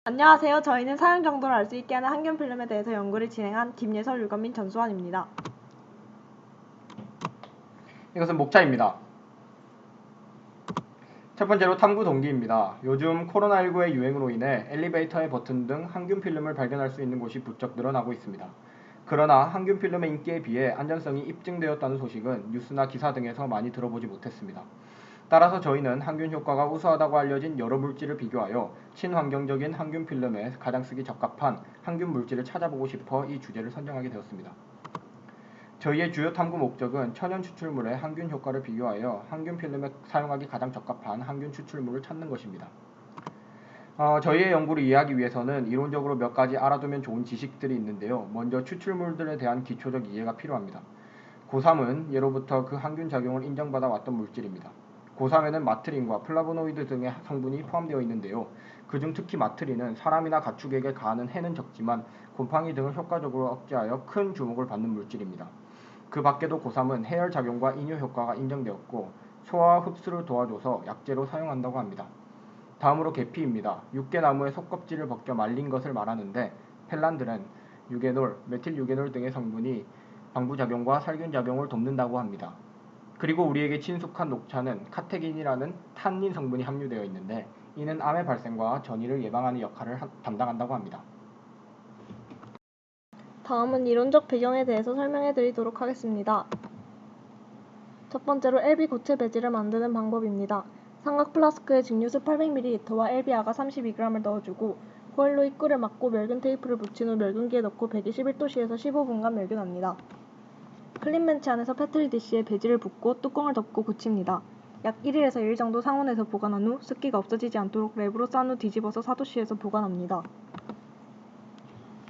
안녕하세요. 저희는 사용 정도를 알 수 있게 하는 항균 필름에 대해서 연구를 진행한 김예설, 유건민, 전수환입니다. 이것은 목차입니다. 첫 번째로 탐구 동기입니다. 요즘 코로나19의 유행으로 인해 엘리베이터의 버튼 등 항균 필름을 발견할 수 있는 곳이 부쩍 늘어나고 있습니다. 그러나 항균 필름의 인기에 비해 안전성이 입증되었다는 소식은 뉴스나 기사 등에서 많이 들어보지 못했습니다. 따라서 저희는 항균 효과가 우수하다고 알려진 여러 물질을 비교하여 친환경적인 항균 필름에 가장 쓰기 적합한 항균 물질을 찾아보고 싶어 이 주제를 선정하게 되었습니다. 저희의 주요 탐구 목적은 천연 추출물의 항균 효과를 비교하여 항균 필름에 사용하기 가장 적합한 항균 추출물을 찾는 것입니다. 저희의 연구를 이해하기 위해서는 이론적으로 몇 가지 알아두면 좋은 지식들이 있는데요. 먼저 추출물들에 대한 기초적 이해가 필요합니다. 고삼은 예로부터 그 항균 작용을 인정받아 왔던 물질입니다. 고삼에는 마트린과 플라보노이드 등의 성분이 포함되어 있는데요. 그중 특히 마트린은 사람이나 가축에게 가하는 해는 적지만 곰팡이 등을 효과적으로 억제하여 큰 주목을 받는 물질입니다. 그 밖에도 고삼은 해열 작용과 이뇨 효과가 인정되었고 소화 흡수를 도와줘서 약재로 사용한다고 합니다. 다음으로 계피입니다. 육개나무의 속껍질을 벗겨 말린 것을 말하는데 펠란들은 유게놀, 메틸 유게놀 등의 성분이 방부작용과 살균작용을 돕는다고 합니다. 그리고 우리에게 친숙한 녹차는 카테긴이라는 탄닌 성분이 함유되어 있는데 이는 암의 발생과 전이를 예방하는 역할을 담당한다고 합니다. 다음은 이론적 배경에 대해서 설명해 드리도록 하겠습니다. 첫 번째로 LB 고체 배지를 만드는 방법입니다. 삼각 플라스크에 증류수 800ml와 LB아가 32g을 넣어주고 코일로 입구를 막고 멸균 테이프를 붙인 후 멸균기에 넣고 121도씨에서 15분간 멸균합니다. 클린벤치 안에서 페트리 디시에 배지를 붓고 뚜껑을 덮고 굳힙니다. 약 1일에서 2일 정도 상온에서 보관한 후 습기가 없어지지 않도록 랩으로 싼 후 뒤집어서 4도씨에서 보관합니다.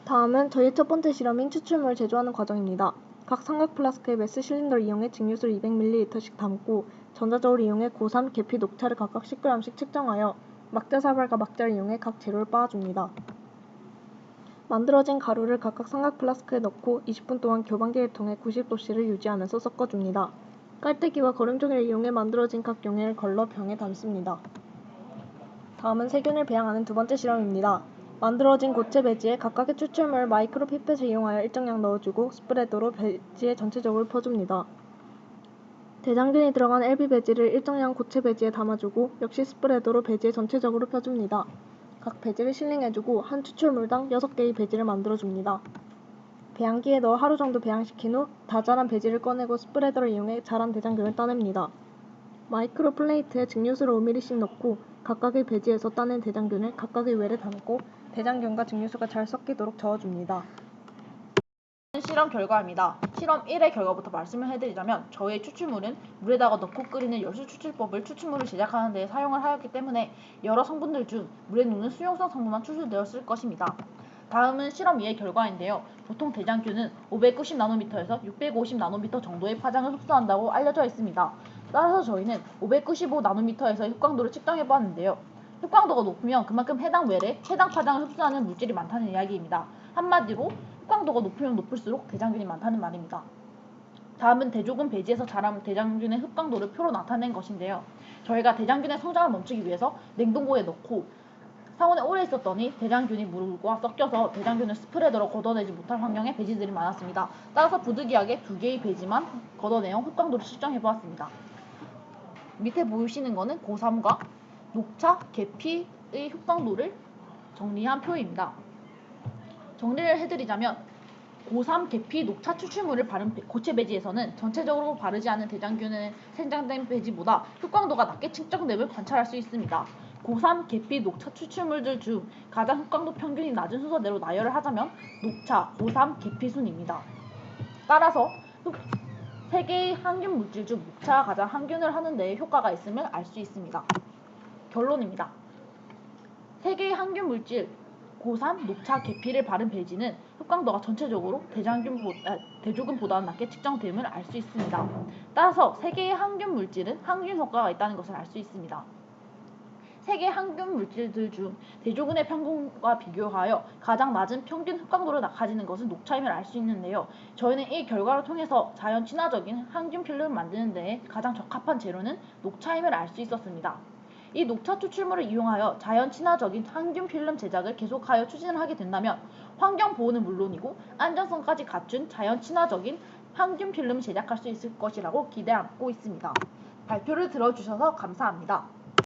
다음은 저희 첫 번째 실험인 추출물을 제조하는 과정입니다. 각 삼각 플라스크에 메스 실린더를 이용해 증류수를 200ml씩 담고 전자저울을 이용해 고삼, 계피, 녹차를 각각 10g씩 측정하여 막자사발과 막자를 이용해 각 재료를 빻아줍니다. 만들어진 가루를 각각 삼각 플라스크에 넣고 20분 동안 교반기를 통해 90도씨를 유지하면서 섞어줍니다. 깔때기와 거름종이를 이용해 만들어진 각 용해를 걸러 병에 담습니다. 다음은 세균을 배양하는 두 번째 실험입니다. 만들어진 고체 배지에 각각의 추출물을 마이크로 피펫을 이용하여 일정량 넣어주고 스프레더로 배지에 전체적으로 퍼줍니다. 대장균이 들어간 LB 배지를 일정량 고체 배지에 담아주고 역시 스프레더로 배지에 전체적으로 펴줍니다. 각 배지를 실링해주고 한 추출물당 6개의 배지를 만들어줍니다. 배양기에 넣어 하루 정도 배양시킨 후 다 자란 배지를 꺼내고 스프레더를 이용해 자란 대장균을 따냅니다. 마이크로 플레이트에 증류수를 5ml씩 넣고 각각의 배지에서 따낸 대장균을 각각의 웰에 담고 대장균과 증류수가 잘 섞이도록 저어줍니다. 실험 결과입니다. 실험 1의 결과부터 말씀을 해드리자면 저희의 추출물은 물에다가 넣고 끓이는 열수 추출법을 추출물을 제작하는 데 사용을 하였기 때문에 여러 성분들 중 물에 녹는 수용성 성분만 추출되었을 것입니다. 다음은 실험 2의 결과인데요. 보통 대장균은 590나노미터에서 650나노미터 정도의 파장을 흡수한다고 알려져 있습니다. 따라서 저희는 595나노미터에서의 흡광도를 측정해보았는데요. 흡광도가 높으면 그만큼 해당 웰에 해당 파장을 흡수하는 물질이 많다는 이야기입니다. 한마디로 흡광도가 높으면 높을수록 대장균이 많다는 말입니다. 다음은 대조군 배지에서 자란 대장균의 흡광도를 표로 나타낸 것인데요. 저희가 대장균의 성장을 멈추기 위해서 냉동고에 넣고 상온에 오래 있었더니 대장균이 물과 섞여서 대장균을 스프레더로 걷어내지 못할 환경에 배지들이 많았습니다. 따라서 부득이하게 2개의 배지만 걷어내어 흡광도를 측정해보았습니다. 밑에 보이시는 것은 고3과 녹차, 계피의 흡광도를 정리한 표입니다. 정리를 해드리자면 고3 계피 녹차 추출물을 바른 고체 배지에서는 전체적으로 바르지 않은 대장균의 생장된 배지보다 흡광도가 낮게 측정됨을 관찰할 수 있습니다. 고3 계피 녹차 추출물들 중 가장 흡광도 평균이 낮은 순서대로 나열을 하자면 녹차, 고3, 계피 순입니다. 따라서 3개의 항균 물질 중 녹차가 가장 항균을 하는 데에 효과가 있음을 알 수 있습니다. 결론입니다. 3개의 항균 물질 고3, 녹차, 계피를 바른 배지는 흡광도가 전체적으로 대조군보다는 낮게 측정됨을 알 수 있습니다. 따라서 3개의 항균 물질은 항균 효과가 있다는 것을 알 수 있습니다. 3개의 항균 물질들 중 대조군의 평균과 비교하여 가장 낮은 평균 흡광도를 가지는 것은 녹차임을 알 수 있는데요. 저희는 이 결과를 통해서 자연 친화적인 항균 필름을 만드는 데에 가장 적합한 재료는 녹차임을 알 수 있었습니다. 이 녹차 추출물을 이용하여 자연 친화적인 항균 필름 제작을 계속하여 추진을 하게 된다면 환경 보호는 물론이고 안전성까지 갖춘 자연 친화적인 항균 필름을 제작할 수 있을 것이라고 기대하고 있습니다. 발표를 들어주셔서 감사합니다.